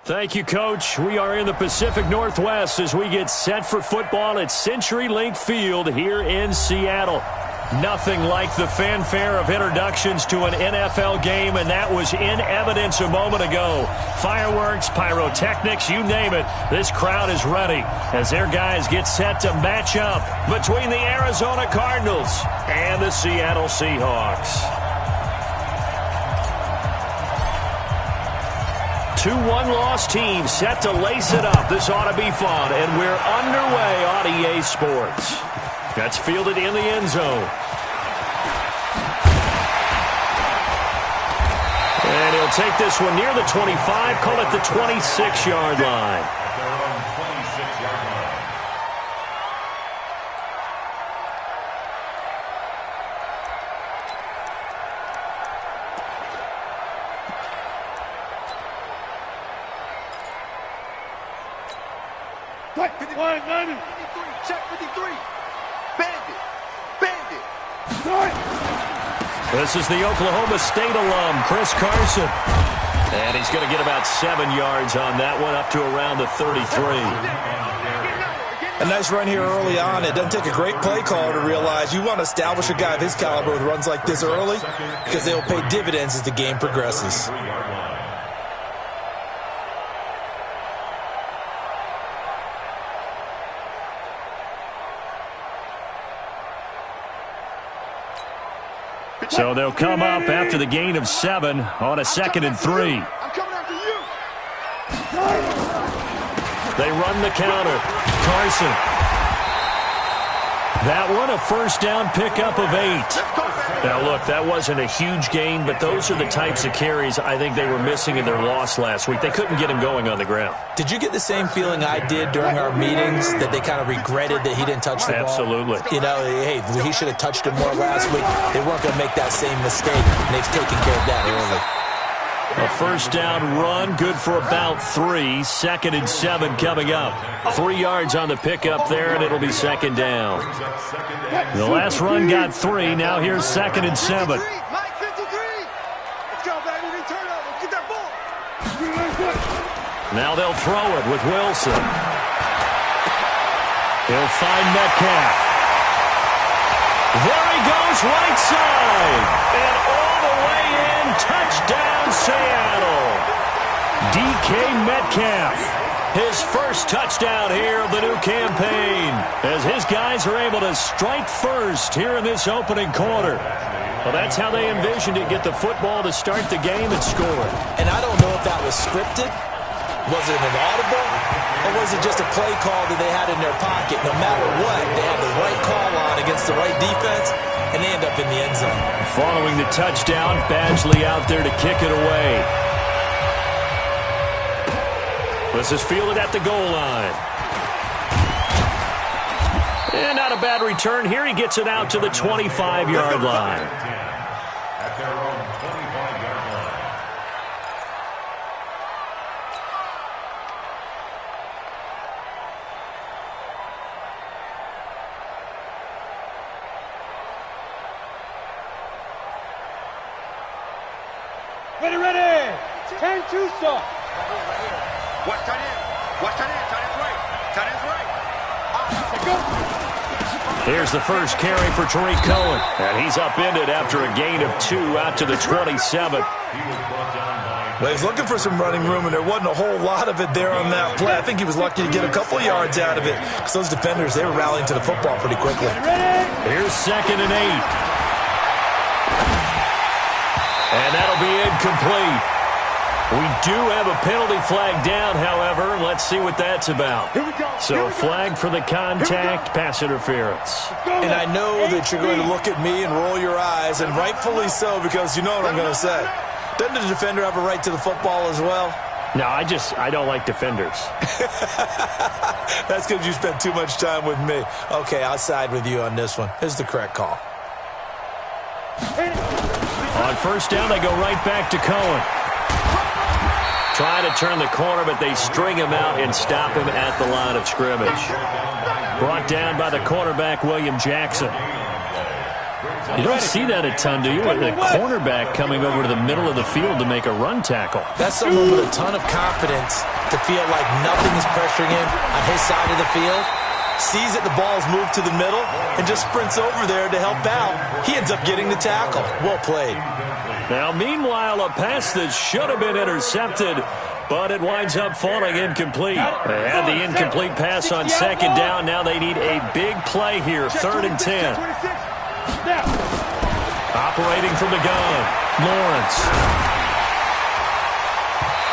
Thank you, Coach. We are in the Pacific Northwest as we get set for football at CenturyLink Field here in Seattle. Nothing like the fanfare of introductions to an NFL game, and that was in evidence a moment ago. Fireworks, pyrotechnics, you name it. This crowd is ready as their guys get set to match up between the Arizona Cardinals and the Seattle Seahawks. 2 one-loss teams set to lace it up. This ought to be fun, and we're underway on EA Sports. That's fielded in the end zone. And he'll take this one near the 25, call it the 26-yard line. Check 53. Bandit. This is the Oklahoma State alum, Chris Carson. And he's going to get about 7 yards on that one, up to around the 33. A nice run here early on. It doesn't take a great play caller to realize you want to establish a guy of his caliber with runs like this early because they will pay dividends as the game progresses. So they'll come up after the gain of 7 on a 2nd and 3. I'm coming after you. They run the counter. Carson. That one, a first down pickup of 8. Now, look, that wasn't a huge gain, but those are the types of carries I think they were missing in their loss last week. They couldn't get him going on the ground. Did you get the same feeling I did during our meetings, that they kind of regretted that he didn't touch the ball? Absolutely. You know, hey, he should have touched it more last week. They weren't going to make that same mistake, and they've taken care of that early. A first down run, good for about 3. 2nd and 7 coming up. 3 yards on the pickup there, and it'll be 2nd down. The last run got 3. Now here's 2nd and 7. Mike 53. Let's go, baby. Return over. Get that ball. Now they'll throw it with Wilson. He'll find Metcalf. There he goes, right side. And all the way in, touchdown Seattle. DK Metcalf. His first touchdown here of the new campaign as his guys are able to strike first here in this opening quarter. Well, that's how they envisioned it, get the football to start the game and score. And I don't know if that was scripted. Was it an audible? Or was it just a play call that they had in their pocket? No matter what, they had the right call on against the right defense, and they end up in the end zone. Following the touchdown, Badgley out there to kick it away. This is fielded at the goal line. And not a bad return here. He gets it out to the 25-yard line. At their own 25-yard line. Ready. 10-2 stop. Watch tight end. Watch tight end. Tight end's right. Tight end's right. Here's the first carry for Tariq Cohen. And he's upended after a gain of 2 out to the 27. Well, he's looking for some running room, and there wasn't a whole lot of it there on that play. I think he was lucky to get a couple yards out of it because those defenders, they were rallying to the football pretty quickly. Here's 2nd and 8. And that'll be incomplete. We do have a penalty flag down, however. Let's see what that's about. So flag for the contact, pass interference. And I know that you're going to look at me and roll your eyes, and rightfully so, because you know what I'm going to say. Doesn't the defender have a right to the football as well? No, I don't like defenders. That's because you spent too much time with me. Okay, I'll side with you on this one. Here's the correct call. On first down, they go right back to Cohen. Trying to turn the corner, but they string him out and stop him at the line of scrimmage. Brought down by the cornerback, William Jackson. You don't see that a ton, do you? With a cornerback coming over to the middle of the field to make a run tackle. That's someone with a ton of confidence to feel like nothing is pressuring him on his side of the field. Sees that the ball's moved to the middle and just sprints over there to help out. He ends up getting the tackle. Well played. Now, meanwhile, a pass that should have been intercepted, but it winds up falling incomplete. They had the incomplete pass on second down. Now they need a big play here, 3rd and 10. Operating from the gun, Lawrence.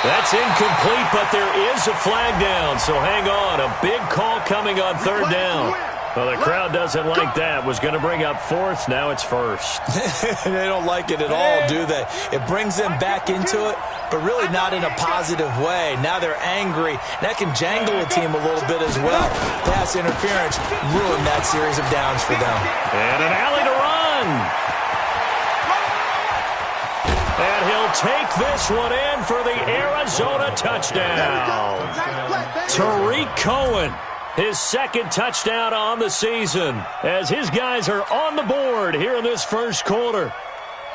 That's incomplete, but there is a flag down, so hang on. A big call coming on 3rd down. Well, the crowd doesn't like that. Was going to bring up 4th. Now it's 1st. They don't like it at all, do they? It brings them back into it, but really not in a positive way. Now they're angry. That can jangle a team a little bit as well. Pass interference ruined that series of downs for them. And an alley to run. And he'll take this one in for the Arizona touchdown. Tariq Cohen, his 2nd touchdown on the season, as his guys are on the board here in this first quarter.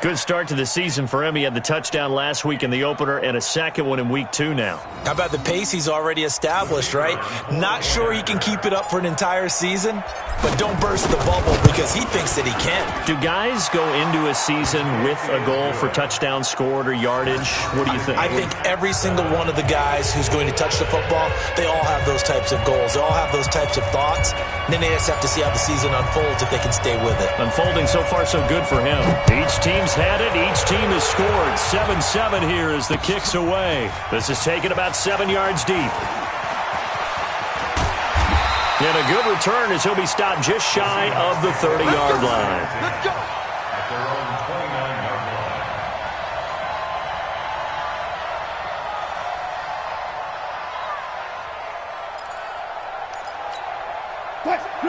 Good start to the season for him. He had the touchdown last week in the opener and a 2nd one in week 2 now. How about the pace he's already established, right? Not sure he can keep it up for an entire season, but don't burst the bubble because he thinks that he can. Do guys go into a season with a goal for touchdown scored or yardage? What do you think? I think every single one of the guys who's going to touch the football, they all have those types of goals. They all have those types of thoughts. And then they just have to see how the season unfolds if they can stay with it. Unfolding so far so good for him. Each team's had it. Each team has scored. 7-7 here as the kick's away. This is taken about 7 yards deep. And a good return as he'll be stopped just shy of the 30-yard line. At their own 29-yard line.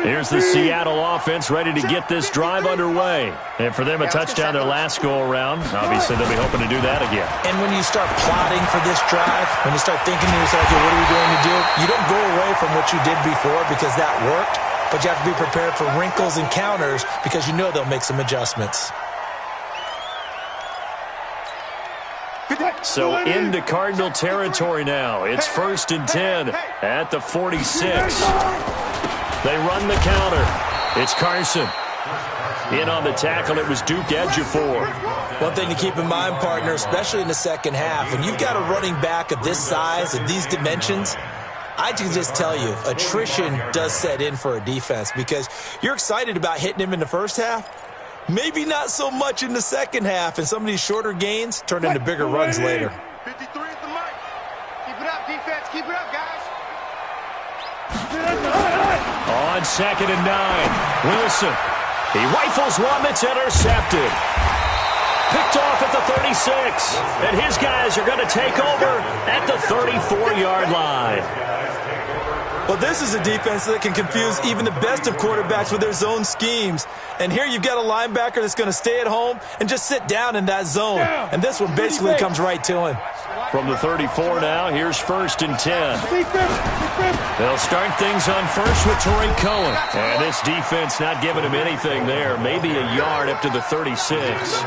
Here's the Seattle offense ready to get this drive underway. And for them, a touchdown their last go-around. Obviously, they'll be hoping to do that again. And when you start plotting for this drive, when you start thinking to yourself, okay, what are we going to do? You don't go away from what you did before because that worked, but you have to be prepared for wrinkles and counters because you know they'll make some adjustments. So into Cardinal territory now. It's 1st and 10 at the 46. They run the counter. It's Carson. In on the tackle, it was Duke Ejiofor. One thing to keep in mind, partner, especially in the second half, when you've got a running back of this size, of these dimensions, I can just tell you, attrition does set in for a defense because you're excited about hitting him in the first half. Maybe not so much in the second half, and some of these shorter gains turn into bigger runs later. 53 is the mic. Keep it up, defense. Keep it up, guys. On 2nd and 9, Wilson. He rifles one that's intercepted. Picked off at the 36. And his guys are going to take over at the 34-yard line. Well, this is a defense that can confuse even the best of quarterbacks with their zone schemes. And here you've got a linebacker that's going to stay at home and just sit down in that zone. And this one basically comes right to him. From the 34 now, here's 1st and 10. They'll start things on first with Tariq Cohen. And this defense not giving him anything there. Maybe a yard up to the 36.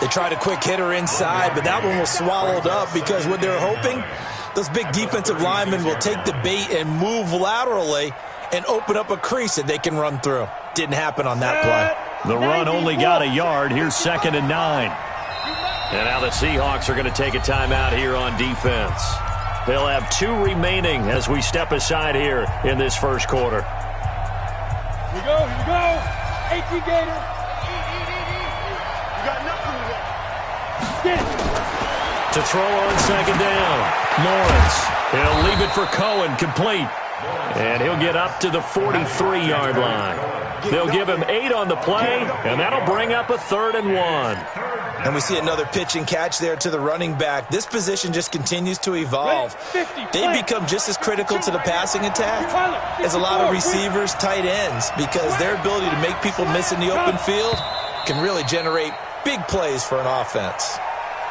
They tried a quick hitter inside, but that one was swallowed up because what they're hoping, those big defensive linemen will take the bait and move laterally and open up a crease that they can run through. Didn't happen on that play. The run only got a yard. Here's 2nd and 9. And now the Seahawks are going to take a timeout here on defense. They'll have 2 remaining as we step aside here in this first quarter. Here we go, here we go. AT Gator. You got nothing to Get it. To throw on 2nd down, Lawrence. He'll leave it for Cohen, complete. And he'll get up to the 43-yard line. They'll give him 8 on the play, and that'll bring up a 3rd and 1. And we see another pitch and catch there to the running back. This position just continues to evolve. They become just as critical to the passing attack as a lot of receivers, tight ends, because their ability to make people miss in the open field can really generate big plays for an offense.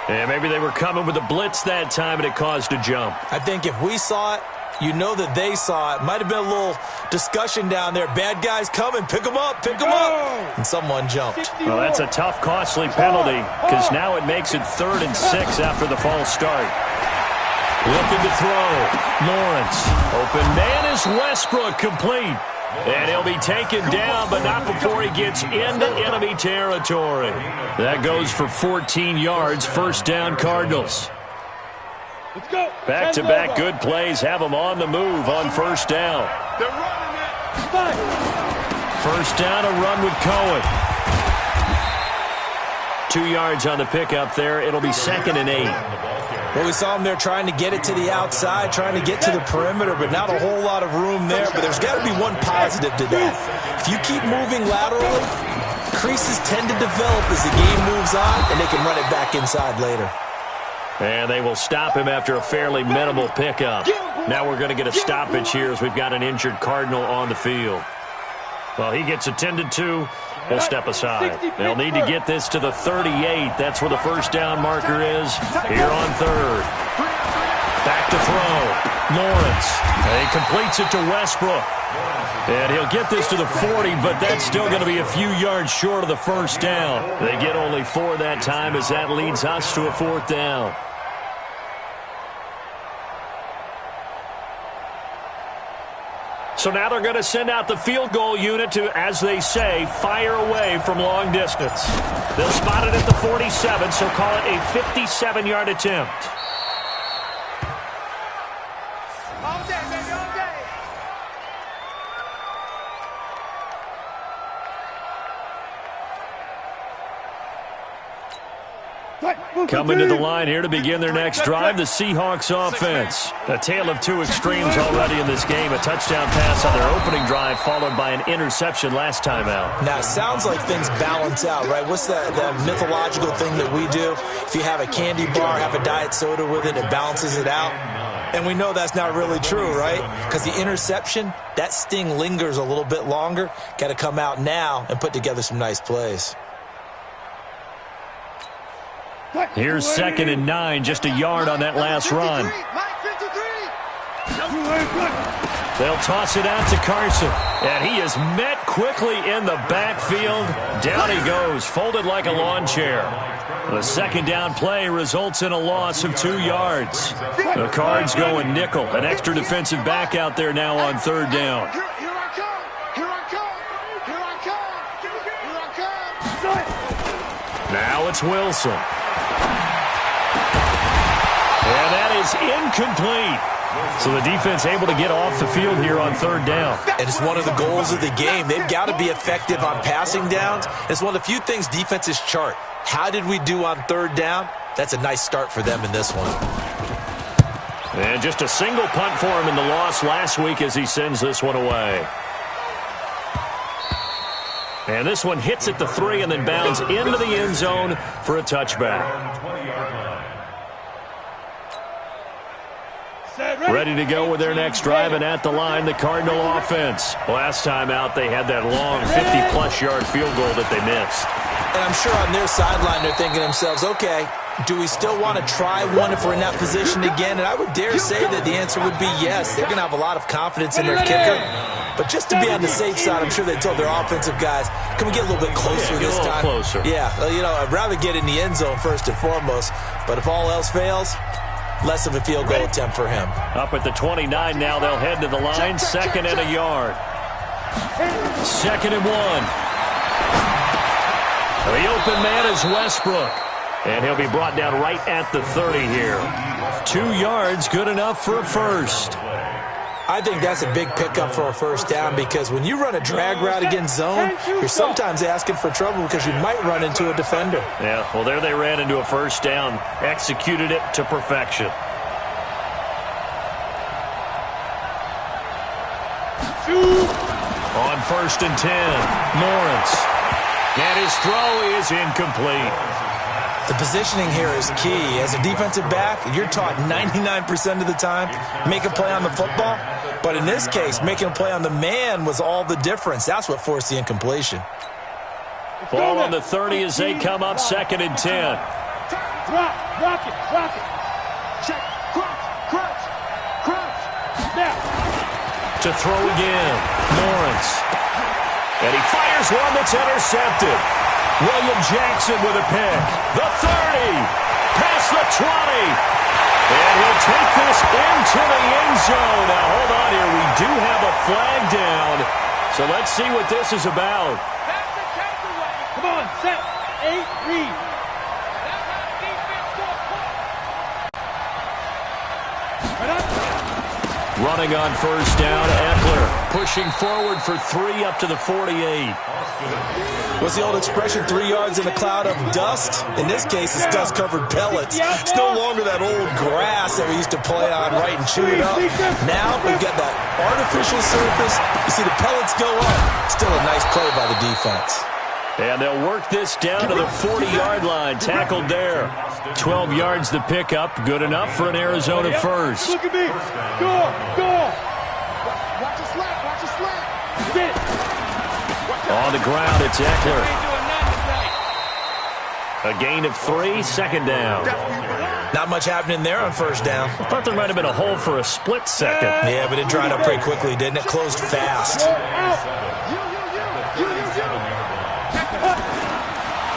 And maybe they were coming with a blitz that time, and it caused a jump. I think if we saw it, You know that they saw it. Might have been a little discussion down there. Bad guys coming. Pick them up. Pick them up. And someone jumped. Well, that's a tough, costly penalty because now it makes it 3rd and 6 after the false start. Looking to throw. Lawrence. Open man is Westbrook, complete. And he'll be taken down, but not before he gets into enemy territory. That goes for 14 yards. First down, Cardinals. Let's go. Back-to-back good plays have them on the move on first down. They're running it. First down, a run with Cohen. 2 yards on the pickup there. It'll be 2nd and 8. Well, we saw him there trying to get it to the outside, trying to get to the perimeter, but not a whole lot of room there. But there's got to be one positive to that. If you keep moving laterally, creases tend to develop as the game moves on, and they can run it back inside later. And they will stop him after a fairly minimal pickup. Now we're going to get a stoppage here as we've got an injured Cardinal on the field. Well, he gets attended to. We'll step aside. They'll need to get this to the 38. That's where the first down marker is here on 3rd. Back to throw. Lawrence. And he completes it to Westbrook. And he'll get this to the 40, but that's still going to be a few yards short of the first down. They get only 4 that time as that leads us to a 4th down. So now they're going to send out the field goal unit to, as they say, fire away from long distance. They'll spot it at the 47, so call it a 57-yard attempt. All day, baby, all day. Coming to the line here to begin their next drive, the Seahawks offense. A tale of two extremes already in this game. A touchdown pass on their opening drive followed by an interception last time out. Now, it sounds like things balance out, right? What's that mythological thing that we do? If you have a candy bar, have a diet soda with it, it balances it out. And we know that's not really true, right? Because the interception, that sting lingers a little bit longer. Got to come out now and put together some nice plays. Here's 2nd and 9, just a yard on that last run. They'll toss it out to Carson, and he is met quickly in the backfield. Down he goes, folded like a lawn chair. The second down play results in a loss of 2 yards. The Cards going nickel, an extra defensive back out there now on 3rd down. Here I come! Here I come! Here I come! Here I come! Now it's Wilson. And that is incomplete. So the defense able to get off the field here on 3rd down. And it's one of the goals of the game. They've got to be effective on passing downs. It's one of the few things defenses chart. How did we do on 3rd down? That's a nice start for them in this one. And just a single punt for him in the loss last week as he sends this one away. And this one hits at the 3 and then bounds into the end zone for a touchback. Ready to go with their next drive, and at the line, the Cardinal offense. Last time out, they had that long 50-plus yard field goal that they missed. And I'm sure on their sideline, they're thinking to themselves, okay, do we still want to try one if we're in that position again? And I would dare say that the answer would be yes. They're going to have a lot of confidence in their kicker. But just to be on the safe side, I'm sure they told their offensive guys, can we get a little bit closer this time? Closer. Yeah, you know, I'd rather get in the end zone first and foremost. But if all else fails, less of a field goal attempt for him. Up at the 29 now, they'll head to the line. 2nd and a yard. 2nd and 1. The open man is Westbrook. And he'll be brought down right at the 30 here. 2 yards, good enough for a first. I think that's a big pickup for a first down because when you run a drag route against zone, you're sometimes asking for trouble because you might run into a defender. Yeah, well, there they ran into a first down. Executed it to perfection. On 1st and 10, Lawrence. And his throw is incomplete. The positioning here is key. As a defensive back, you're taught 99% of the time, make a play on the football. But in this case, making a play on the man was all the difference. That's what forced the incompletion. Ball on the 30 as they come up 2nd and 10. Rock it. Check, crunch. Now. to throw again. Lawrence. And he fires one that's intercepted. William Jackson with a pick. The 30. Past the 20. And he'll take this into the end zone. Now, hold on here. We do have a flag down. So let's see what this is about. Come on, set, 8, read. Running on first down, Eckler pushing forward for 3 up to the 48. What's the old expression, 3 yards in a cloud of dust? In this case, it's dust-covered pellets. It's no longer that old grass that we used to play on, right, and chew it up. Now we've got that artificial surface. You see the pellets go up. Still a nice play by the defense. And they'll work this down to the 40-yard line. Tackled there. 12 yards the pickup. Good enough for an Arizona first. Look at me. Go, go. Watch your slap, watch your slap. Get it. On the ground, it's Eckler. A gain of 3, second down. Not much happening there on first down. I thought there might have been a hole for a split second. Yeah, but it dried up pretty quickly, didn't it? Closed fast.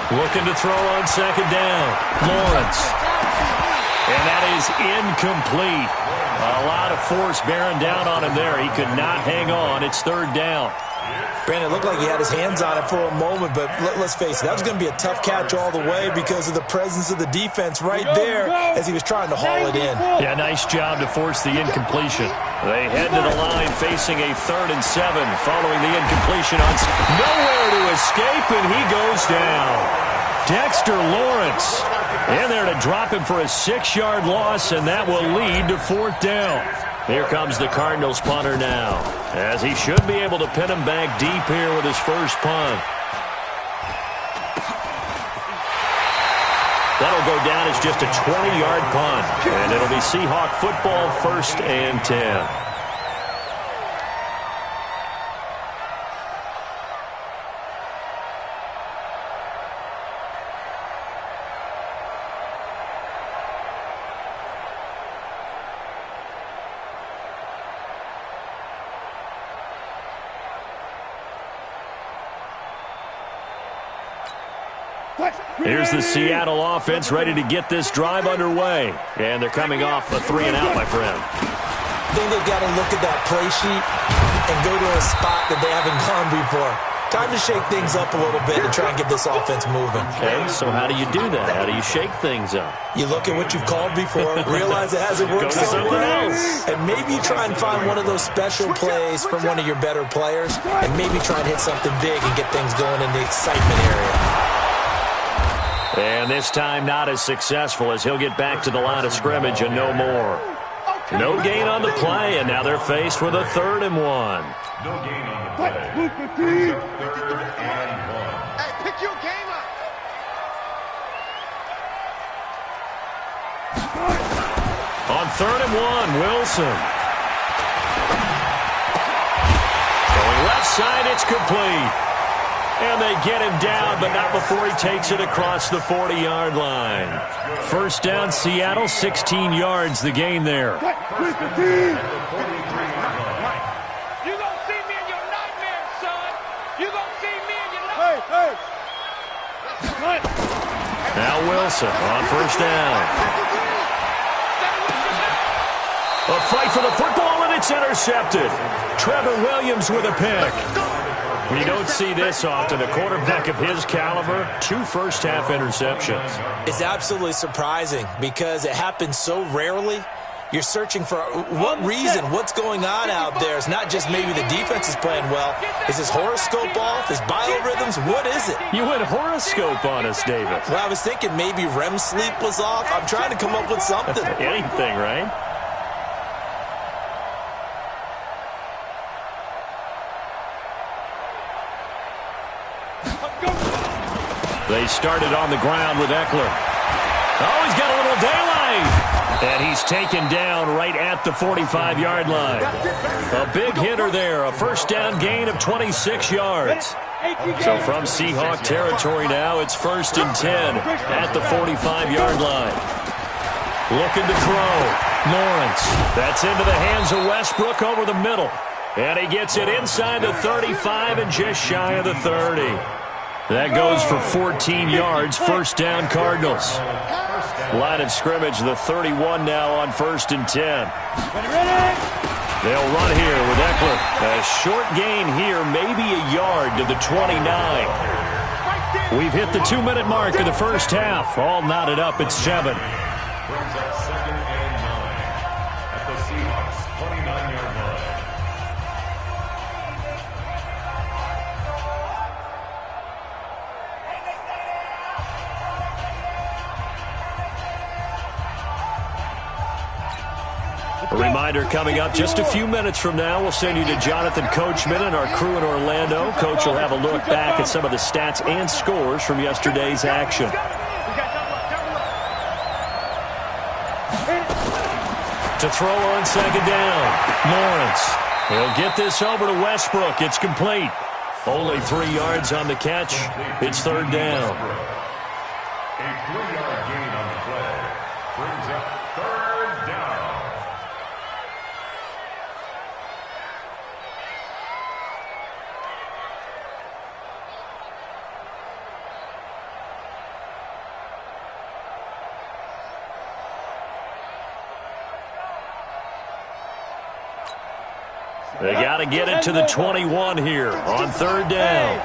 Looking to throw on second down. Lawrence. And that is incomplete. A lot of force bearing down on him there. He could not hang on. It's third down. Brandon, it looked like he had his hands on it for a moment, but let's face it, that was going to be a tough catch all the way because of the presence of the defense right there as he was trying to haul it in. Yeah, nice job to force the incompletion. They head to the line facing a 3rd and 7 following the incompletion. Nowhere to escape, and he goes down. Dexter Lawrence in there to drop him for a 6-yard loss, and that will lead to 4th down. Here comes the Cardinals punter now, as he should be able to pin him back deep here with his first punt. That'll go down as just a 20-yard punt, and it'll be Seahawk football, 1st and 10. Here's the Seattle offense ready to get this drive underway. And they're coming off a 3-and-out, my friend. I think they've got to look at that play sheet and go to a spot that they haven't gone before. Time to shake things up a little bit and try and get this offense moving. Okay, so how do you do that? How do you shake things up? You look at what you've called before, realize it hasn't worked so well, and maybe you try and find one of those special plays from one of your better players, and maybe try and hit something big and get things going in the excitement area. And this time not as successful as he'll get back to the line of scrimmage and no more. No gain on the play, and now they're faced with a 3rd and 1. No gain on the play. 3rd and 1. Hey, pick your game up. On 3rd and 1, Wilson. Going left side, it's complete. And they get him down, but not before he takes it across the 40-yard line. First down, Seattle, 16 yards, the gain there. You gonna see me in your nightmares, son. You gonna see me in your nightmares. Hey. Now Wilson on first down. A fight for the football, and it's intercepted. Trevor Williams with a pick. We don't see this often. A quarterback of his caliber, 2 first-half interceptions. It's absolutely surprising because it happens so rarely. You're searching for what reason, what's going on out there. It's not just maybe the defense is playing well. Is his horoscope off? His biorhythms? What is it? You went horoscope on us, David. Well, I was thinking maybe REM sleep was off. I'm trying to come up with something. Anything, right? They started on the ground with Eckler. Oh, he's got a little daylight. And he's taken down right at the 45-yard line. A big hitter there. A first down gain of 26 yards. So from Seahawk territory now, it's 1st and 10 at the 45-yard line. Looking to throw. Lawrence. That's into the hands of Westbrook over the middle. And he gets it inside the 35 and just shy of the 30. That goes for 14 yards, first down Cardinals. Line of scrimmage, the 31 now on 1st and 10. They'll run here with Eckler. A short gain here, maybe a yard to the 29. We've hit the 2-minute mark of the first half. All knotted up at 7. Brings up 2nd and 9 at the Seahawks' 29-yard line. A reminder coming up just a few minutes from now. We'll send you to Jonathan Coachman and our crew in Orlando. Coach will have a look back at some of the stats and scores from yesterday's action. To throw on 2nd down, Lawrence. He'll get this over to Westbrook. It's complete. Only 3 yards on the catch. It's 3rd down. A 3-yard gain on the play brings up 3rd down. They got to get it to the 21 here on 3rd down.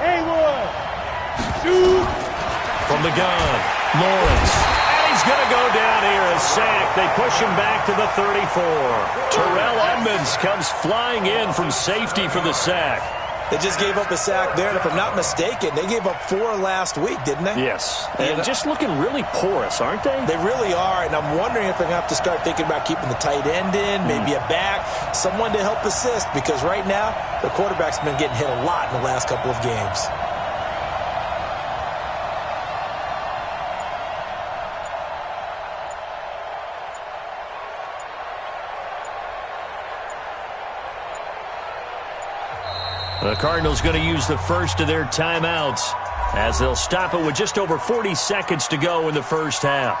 From the gun, Lawrence. And he's going to go down here, a sack. They push him back to the 34. Terrell Edmonds comes flying in from safety for the sack. They just gave up a sack there, and if I'm not mistaken, they gave up 4 last week, didn't they? Yes. And just looking really porous, aren't they? They really are, and I'm wondering if they're going to have to start thinking about keeping the tight end in, maybe a back, someone to help assist, because right now, the quarterback's been getting hit a lot in the last couple of games. The Cardinals going to use the first of their timeouts as they'll stop it with just over 40 seconds to go in the first half.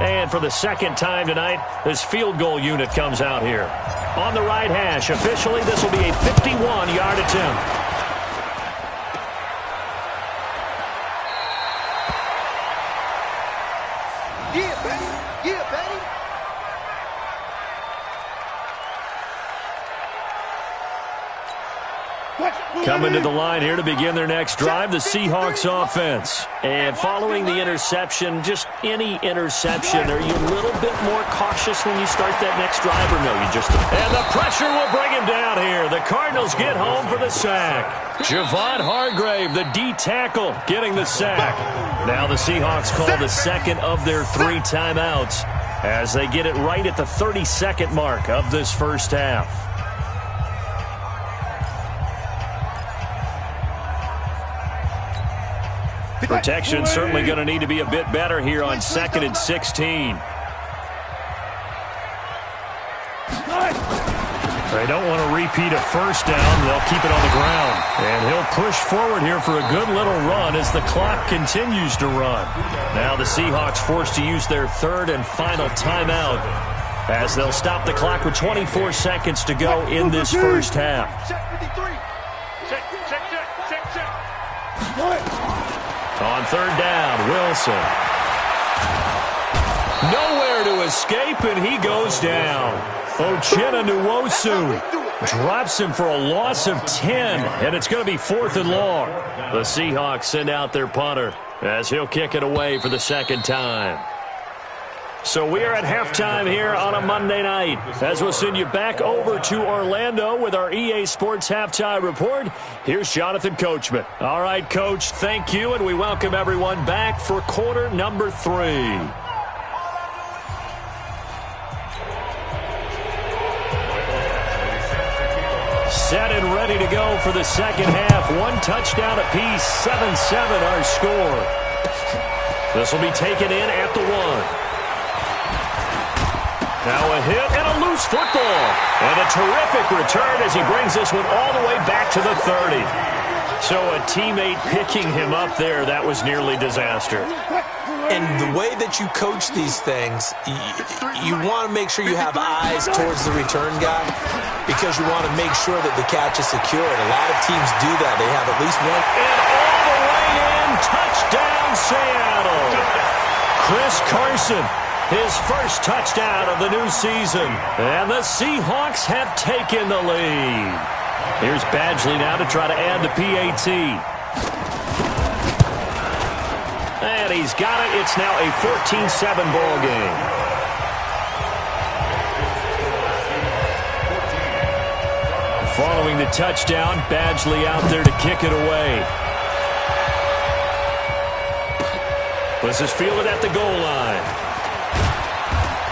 And for the second time tonight, this field goal unit comes out here. On the right hash, officially, this will be a 51-yard attempt. Yeah, baby. Yeah, baby. Coming to the line here to begin their next drive, the Seahawks offense. And following the interception, just any interception, are you a little bit more cautious when you start that next drive, or no, you just... And the pressure will bring him down here. The Cardinals get home for the sack. Javon Hargrave, the D tackle, getting the sack. Now the Seahawks call the second of their 3 timeouts as they get it right at the 32nd mark of this first half. Protection certainly going to need to be a bit better here on 2nd and 16. They don't want to repeat a first down. They'll keep it on the ground. And he'll push forward here for a good little run as the clock continues to run. Now the Seahawks forced to use their 3rd and final timeout as they'll stop the clock with 24 seconds to go in this first half. Check 53. Check. On 3rd down, Wilson. Nowhere to escape, and he goes down. Uchenna Nwosu drops him for a loss of 10, and it's going to be 4th and long. The Seahawks send out their punter as he'll kick it away for the second time. So we are at halftime here on a Monday night as we'll send you back over to Orlando with our EA Sports Halftime Report. Here's Jonathan Coachman. All right, Coach, thank you, and we welcome everyone back for quarter number 3. Set and ready to go for the second half. 1 touchdown apiece, 7-7 our score. This will be taken in at the 1. Now a hit and a loose football. And a terrific return as he brings this one all the way back to the 30. So a teammate picking him up there, that was nearly disaster. And the way that you coach these things, you want to make sure you have eyes towards the return guy because you want to make sure that the catch is secured. A lot of teams do that. They have at least one. And all the way in, touchdown Seattle. Chris Carson, his first touchdown of the new season. And the Seahawks have taken the lead. Here's Badgley now to try to add the PAT. And he's got it. It's now a 14-7 ball game. Following the touchdown, Badgley out there to kick it away. This is fielded at the goal line.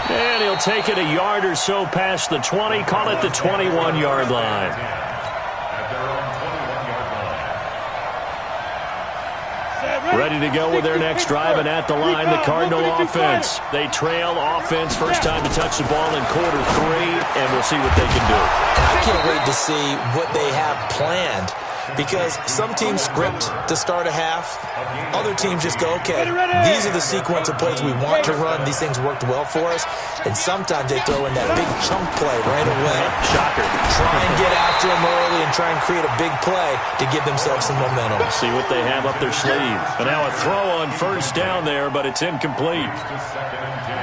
And he'll take it a yard or so past the 20, call it the 21-yard line. Ready to go with their next drive, and at the line, the Cardinal offense. They trail offense, first time to touch the ball in quarter 3, and we'll see what they can do. I can't wait to see what they have planned because some teams script to start a half. Other teams just go, okay, these are the sequence of plays we want to run. These things worked well for us. And sometimes they throw in that big chunk play right away. Shocker. Try and get after them early and try and create a big play to give themselves some momentum. See what they have up their sleeve. But now a throw on first down there, but it's incomplete.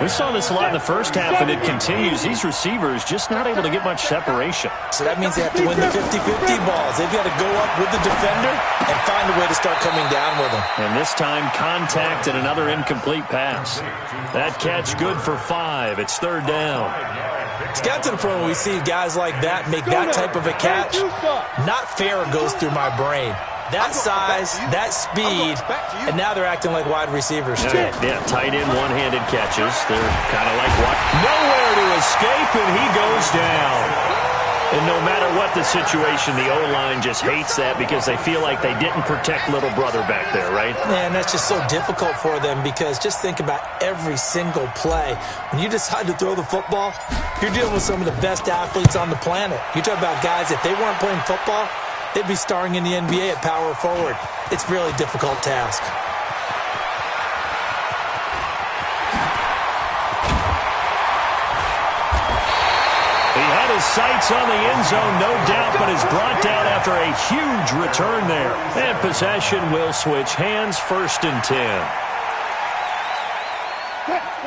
We saw this a lot in the first half, and it continues. These receivers just not able to get much separation. So that means they have to win the 50-50 balls. They've got to go up with the defender and find a way to start coming down with them. And this time, contact and another incomplete pass. That catch good for 5. It's third down. It's got to the point where we see guys like that make that type of a catch. Not fair goes through my brain. That size, that speed, and now they're acting like wide receivers, too. Yeah, tight end, one-handed catches. They're kind of like what? Nowhere to escape, and he goes down. And no matter what the situation, the O-line just hates that because they feel like they didn't protect little brother back there, right? Man, that's just so difficult for them because just think about every single play. When you decide to throw the football, you're dealing with some of the best athletes on the planet. You talk about guys, if they weren't playing football, they'd be starring in the NBA at power forward. It's a really difficult task. He had his sights on the end zone, no doubt, but is brought down after a huge return there. And possession will switch hands, 1st and 10.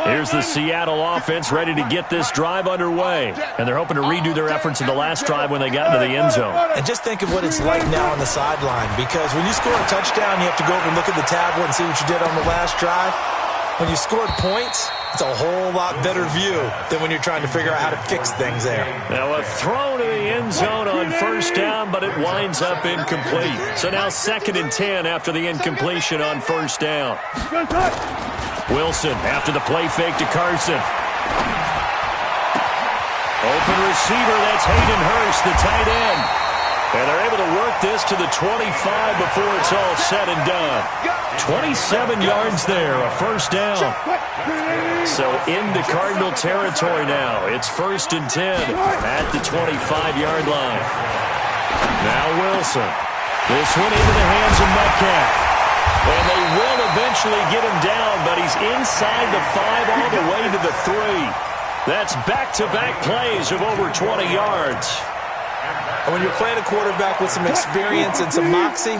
Here's the Seattle offense ready to get this drive underway. And they're hoping to redo their efforts in the last drive when they got into the end zone. And just think of what it's like now on the sideline. Because when you score a touchdown, you have to go over and look at the tablet and see what you did on the last drive. When you scored points, it's a whole lot better view than when you're trying to figure out how to fix things there. Now a throw to the end zone on first down, but it winds up incomplete. So now 2nd and 10 after the incompletion on first down. Wilson after the play fake to Carson. Open receiver, that's Hayden Hurst, the tight end. And they're able to work this to the 25 before it's all said and done. 27 yards there, a first down. So into Cardinal territory now. It's 1st and 10 at the 25-yard line. Now Wilson. This one into the hands of Metcalf. And they will eventually get him down, but he's inside the 5 all the way to the 3. That's back-to-back plays of over 20 yards. And when you're playing a quarterback with some experience and some moxie,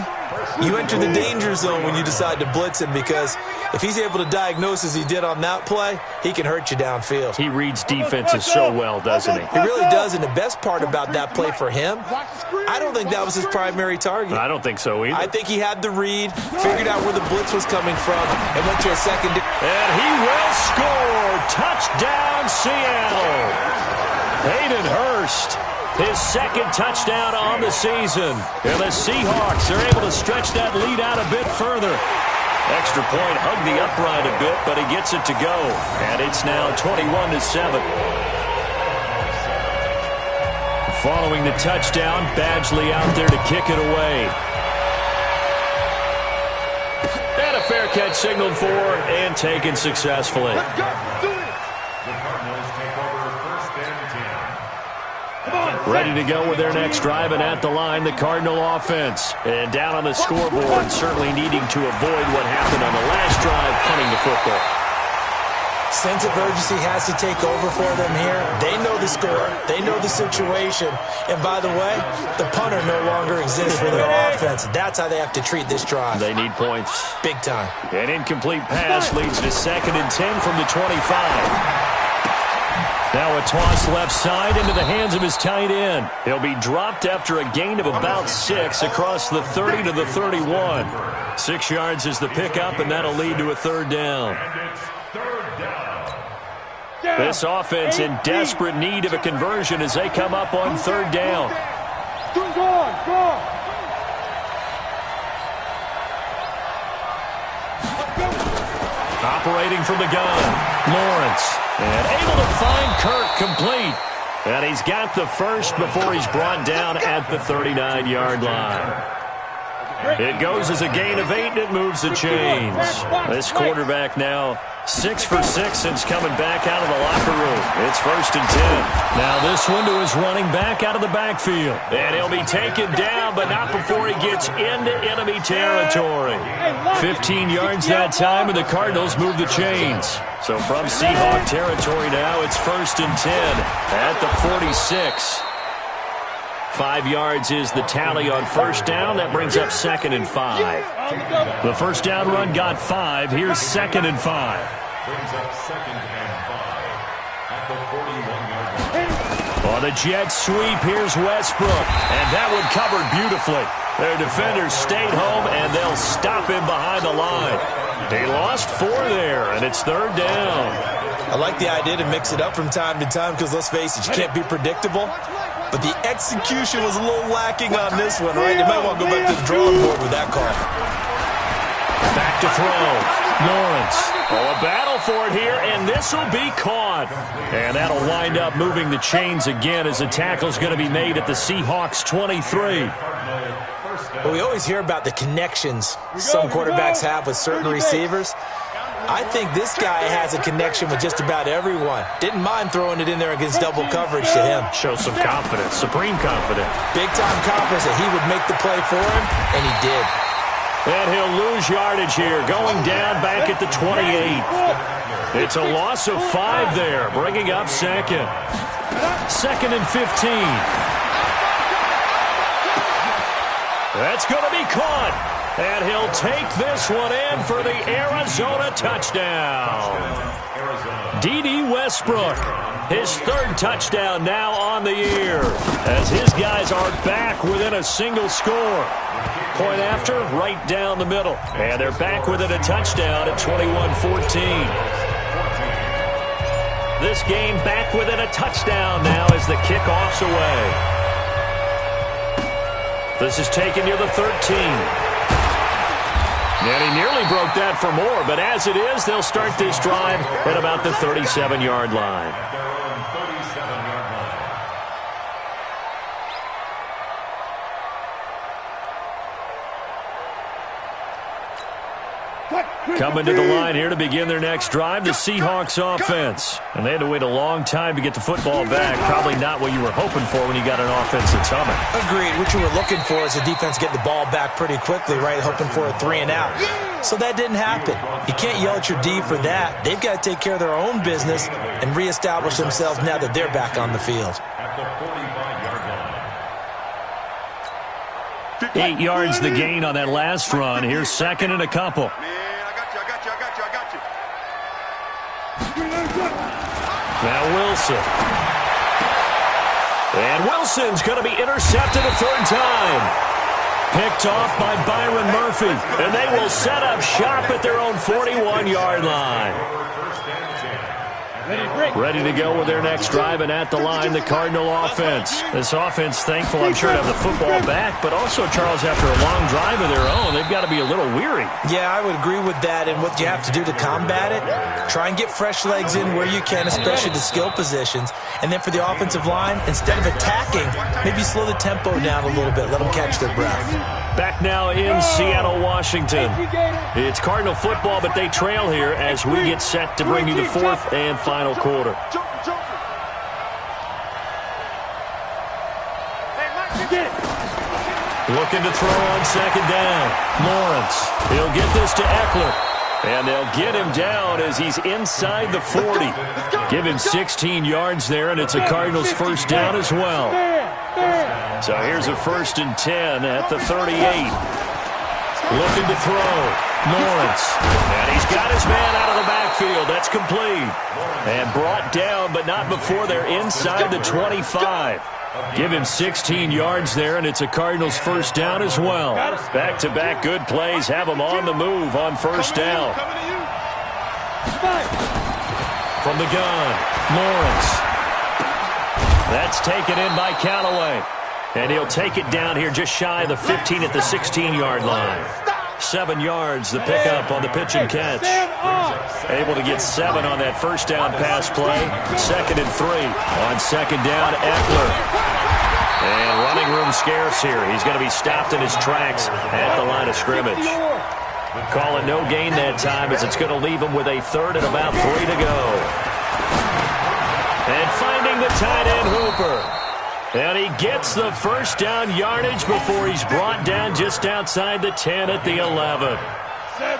you enter the danger zone when you decide to blitz him because if he's able to diagnose as he did on that play, he can hurt you downfield. He reads defenses so well, doesn't he? He really does, and the best part about that play for him, I don't think that was his primary target. I don't think so either. I think he had the read, figured out where the blitz was coming from, and went to a second. And he will score! Touchdown, Seattle! Hayden Hurst. His 2nd touchdown on the season. And the Seahawks are able to stretch that lead out a bit further. Extra point hugged the upright a bit, but he gets it to go. And it's now 21-7. Following the touchdown, Badgley out there to kick it away. And a fair catch signaled for and taken successfully. The Cardinals take over 1st and 10. Ready to go with their next drive, and at the line, the Cardinal offense. And down on the scoreboard, certainly needing to avoid what happened on the last drive, punting the football. Sense of urgency has to take over for them here. They know the score. They know the situation. And by the way, the punter no longer exists for their offense. That's how they have to treat this drive. They need points. Big time. An incomplete pass leads to 2nd and 10 from the 25. Now a toss left side into the hands of his tight end. He'll be dropped after a gain of about 6 across the 30 to the 31. 6 yards is the pickup, and that'll lead to a 3rd down. This offense in desperate need of a conversion as they come up on 3rd down. Operating from the gun, Lawrence. And able to find Kirk complete. And he's got the first before he's brought down at the 39-yard line. It goes as a gain of 8, and it moves the chains. This quarterback now 6 for 6 since coming back out of the locker room. It's 1st and 10. Now this one to his running back out of the backfield. And he'll be taken down, but not before he gets into enemy territory. 15 yards that time, and the Cardinals move the chains. So from Seahawk territory now, it's 1st and 10 at the 46. 5 yards is the tally on 1st down. That brings up 2nd and 5. The 1st down run got 5. Here's 2nd and 5. Brings up 2nd and 5 at the 41-yard line. On the jet sweep, here's Westbrook. And that one covered beautifully. Their defenders stayed home, and they'll stop him behind the line. They lost 4 there, and it's 3rd down. I like the idea to mix it up from time to time because, let's face it, you can't be predictable. But the execution was a little lacking on this one, right? They might want to go back to the drawing board with that call. Back to throw. Lawrence. Oh, a battle for it here, and this will be caught. And that'll wind up moving the chains again as the tackle's going to be made at the Seahawks 23. Well, we always hear about the connections some quarterbacks have with certain receivers. I think this guy has a connection with just about everyone. Didn't mind throwing it in there against double coverage to him. Shows some confidence, supreme confidence. Big-time confidence that he would make the play for him, and he did. And he'll lose yardage here, going down back at the 28. It's a loss of 5 there, bringing up 2nd. 2nd and 15. That's going to be caught. And he'll take this one in for the Arizona touchdown. D.D. Westbrook, his 3rd touchdown now on the year, as his guys are back within a single score. Point after, right down the middle. And they're back within a touchdown at 21-14. This game back within a touchdown now as the kickoff's away. This is taken near the 13. And he nearly broke that for more, but as it is, they'll start this drive at about the 37-yard line. Coming to the line here to begin their next drive, the Seahawks offense. And they had to wait a long time to get the football back. Probably not what you were hoping for when you got an offense that's humming. Agreed. What you were looking for is the defense get the ball back pretty quickly, right? Hoping for a 3 and out. So that didn't happen. You can't yell at your D for that. They've got to take care of their own business and reestablish themselves now that they're back on the field. At the 45-yard line. 8 yards the gain on that last run. Here's 2nd and a couple. Now Wilson. And Wilson's going to be intercepted a 3rd time. Picked off by Byron Murphy. And they will set up shop at their own 41-yard line. Ready to go with their next drive, and at the line, the Cardinal offense. This offense, thankful, I'm sure, to have the football back, but also, Charles, after a long drive of their own, they've got to be a little weary. Yeah, I would agree with that, and what you have to do to combat it, try and get fresh legs in where you can, especially the skill positions, and then for the offensive line, instead of attacking, maybe slow the tempo down a little bit, let them catch their breath. Back now in Seattle, Washington. It's Cardinal football, but they trail here as we get set to bring you the 4th and final quarter. Looking to throw on second down. Lawrence. He'll get this to Eckler. And they'll get him down as he's inside the 40. Give him 16 yards there, and it's a Cardinals first down as well. So here's a 1st and 10 at the 38. Looking to throw. Lawrence. And he's got his man out of the backfield. That's complete. And brought down, but not before they're inside the 25. Give him 16 yards there, and it's a Cardinals first down as well. Back-to-back good plays have them on the move on first down. From the gun, Lawrence. That's taken in by Callaway. And he'll take it down here just shy of the 15 at the 16-yard line. 7 yards, the pickup on the pitch and catch. Able to get 7 on that first down pass play. 2nd and 3 on second down, Eckler. And running room scarce here. He's going to be stopped in his tracks at the line of scrimmage. Call it no gain that time as it's going to leave him with a 3rd and about 3 to go. And finding the tight end, Hooper. And he gets the first down yardage before he's brought down just outside the 10 at the 11.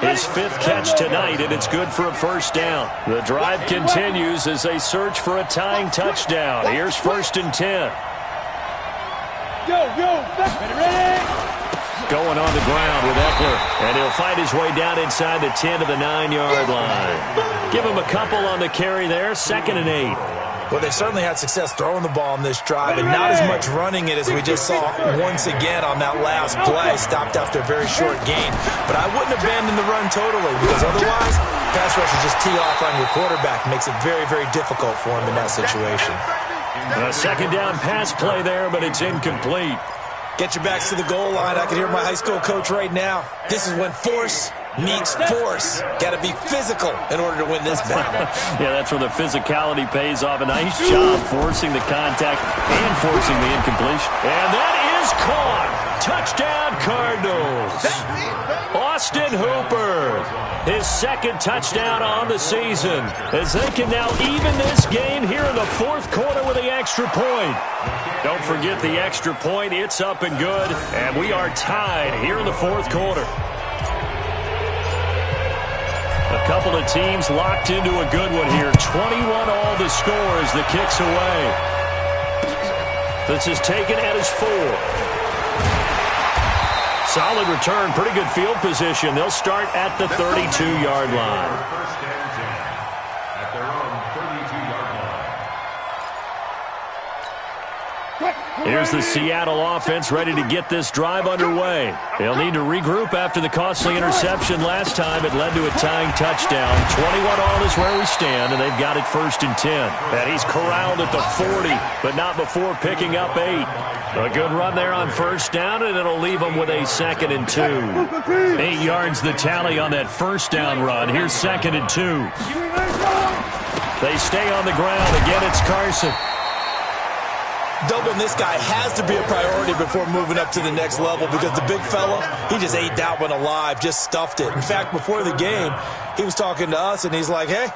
His 5th catch tonight, and it's good for a first down. The drive continues as they search for a tying touchdown. Here's 1st and 10. Ready. Going on the ground with Eckler, and he'll fight his way down inside the 10 to the 9-yard line. Give him a couple on the carry there, 2nd and 8. Well, they certainly had success throwing the ball on this drive, and not as much running it as we just saw once again on that last play. Stopped after a very short gain. But I wouldn't abandon the run totally, because otherwise, pass rush will just tee off on your quarterback. Makes it very, very difficult for him in that situation. A second down pass play there, but it's incomplete. Get your backs to the goal line. I can hear my high school coach right now. This is when force meets force. Got to be physical in order to win this battle. Yeah, that's where the physicality pays off. A nice job forcing the contact and forcing the incompletion. And that is caught. Touchdown, Cardinals. Austin Hooper, his 2nd touchdown on the season, as they can now even this game here in the 4th quarter with the extra point. Don't forget the extra point. It's up and good, and we are tied here in the 4th quarter. A couple of teams locked into a good one here. 21 all the score as the kick's away. This is taken at his 4. Solid return, pretty good field position. They'll start at the 32-yard line. First and 10 at their own 32-yard line. Here's the Seattle offense ready to get this drive underway. They'll need to regroup after the costly interception last time. It led to a tying touchdown. 21 all is where we stand, and they've got it 1st and 10. And he's corralled at the 40, but not before picking up 8. A good run there on first down, and it'll leave them with a 2nd and 2. 8 yards the tally on that first down run. Here's 2nd and 2. They stay on the ground. Again, it's Carson. Doubling this guy has to be a priority before moving up to the next level, because the big fella, he just ate that one alive, just stuffed it. In fact, before the game, he was talking to us, and he's like, hey,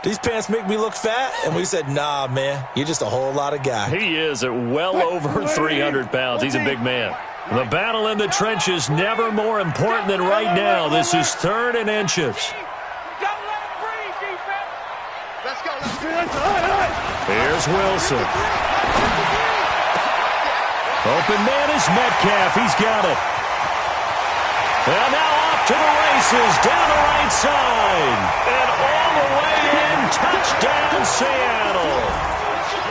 these pants make me look fat? And we said, nah, man, you're just a whole lot of guy. He is at well over 300 pounds. He's a big man. The battle in the trenches never more important than right now. This is 3rd and inches. Let's go. Here's Wilson. Open man is Metcalf. He's got it. And now off to the races, down the right side. And all the way in, touchdown Seattle.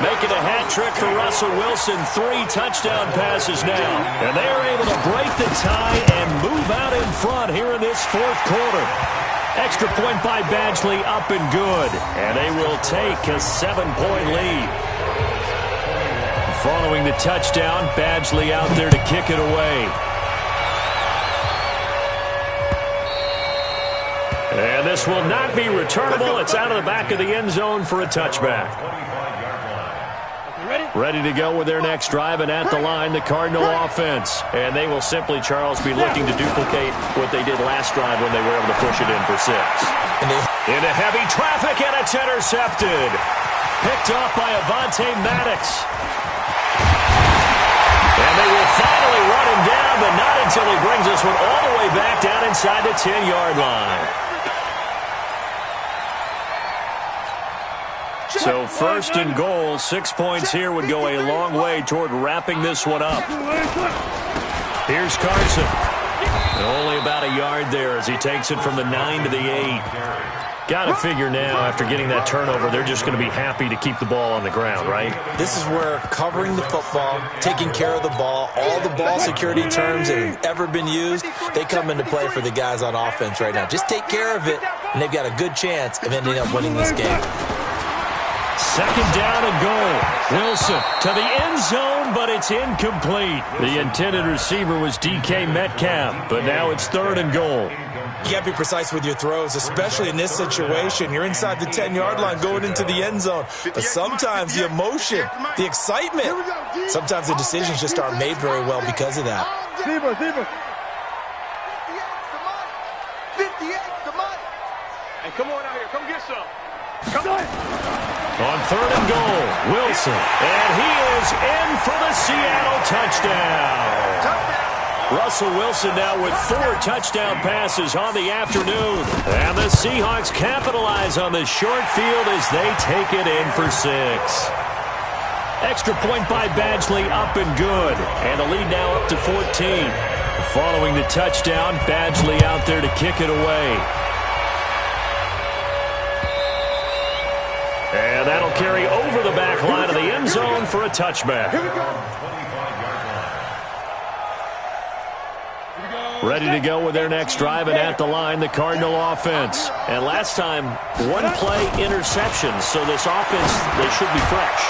Making a hat trick for Russell Wilson. 3 touchdown passes now. And they are able to break the tie and move out in front here in this 4th quarter. Extra point by Badgley, up and good. And they will take a 7-point lead. Following the touchdown, Badgley out there to kick it away. And this will not be returnable. It's out of the back of the end zone for a touchback. Ready to go with their next drive, and at the line, the Cardinal offense. And they will simply, Charles, be looking to duplicate what they did last drive when they were able to push it in for 6. Into heavy traffic, and it's intercepted. Picked off by Avonte Maddox. And they will finally run him down, but not until he brings this one all the way back down inside the 10-yard line. So first and goal, 6 points here would go a long way toward wrapping this one up. Here's Carson. Only about a yard there as he takes it from the 9 to the 8. Got to figure now, after getting that turnover, they're just going to be happy to keep the ball on the ground, right? This is where covering the football, taking care of the ball, all the ball security terms that have ever been used, they come into play for the guys on offense right now. Just take care of it, and they've got a good chance of ending up winning this game. Second down and goal. Wilson to the end zone, but it's incomplete. The intended receiver was DK Metcalf, but now it's third and goal. You got to be precise with your throws, especially in this situation. You're inside the 10-yard line going into the end zone. But sometimes the emotion, the excitement, sometimes the decisions just aren't made very well because of that. 58, come on. Hey, come on out here. Come get some. Come on. On third and goal, Wilson. And he is in for the Seattle touchdown. Russell Wilson now with 4 touchdown passes on the afternoon. And the Seahawks capitalize on the short field as they take it in for 6. Extra point by Badgley up and good. And the lead now up to 14. Following the touchdown, Badgley out there to kick it away. And that'll carry over the back line of the end zone for a touchback. Ready to go with their next drive, and at the line, the Cardinal offense. And last time, 1-play interception, so this offense, they should be fresh.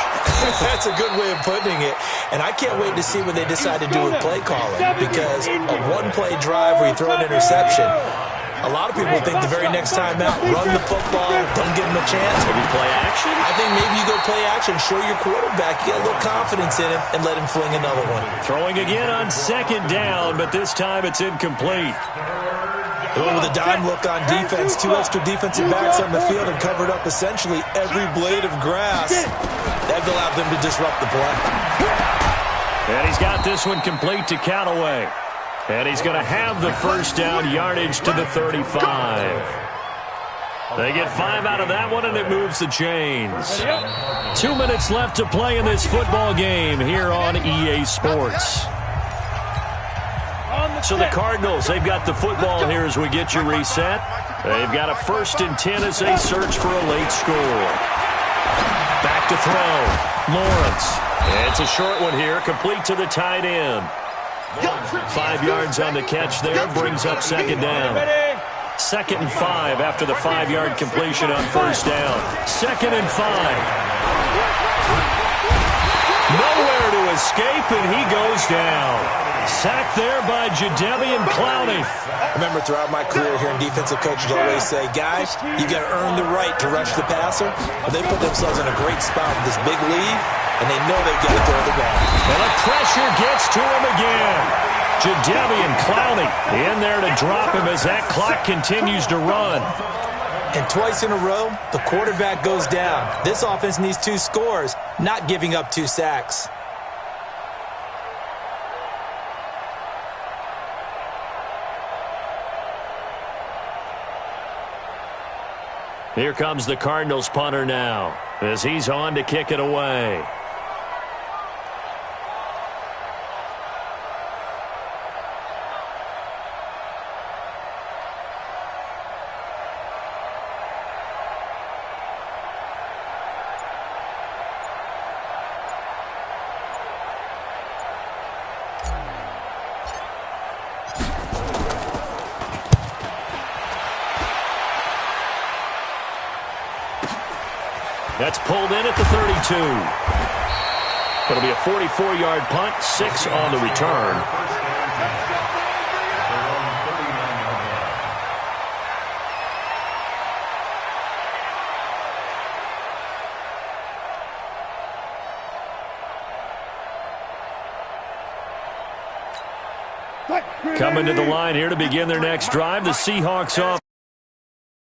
That's a good way of putting it. And I can't wait to see what they decide to do with play calling, because a 1-play drive where you throw an interception, a lot of people think the very next time out, run the football, don't give him a chance. Maybe play action? I think maybe you go play action, show your quarterback, get a little confidence in him, and let him fling another one. Throwing again on second down, but this time it's incomplete. With a dime look on defense, 2 extra defensive backs on the field and covered up essentially every blade of grass. That allowed them to disrupt the play. And he's got this one complete to Callaway. And he's going to have the first down, yardage to the 35. They get 5 out of that one, and it moves the chains. 2 minutes left to play in this football game here on EA Sports. So the Cardinals, they've got the football here as we get you reset. They've got a 1st and 10 as they search for a late score. Back to throw. Lawrence. It's a short one here, complete to the tight end. 5 yards on the catch there, brings up second down. 2nd and 5 after the 5-yard completion on first down. 2nd and 5. Nowhere to escape, and he goes down. Sacked there by Jadeveon Clowney. Remember, throughout my career here in defensive coaches always say, guys, you got to earn the right to rush the passer. But they put themselves in a great spot with this big lead, and they know they've got to throw the ball. And the pressure gets to him again. Jadeveon Clowney in there to drop him as that clock continues to run. And twice in a row, the quarterback goes down. This offense needs 2 scores, not giving up 2 sacks. Here comes the Cardinals punter now as he's on to kick it away. That's pulled in at the 32. It'll be a 44-yard punt, 6 on the return. Coming to the line here to begin their next drive, the Seahawks off.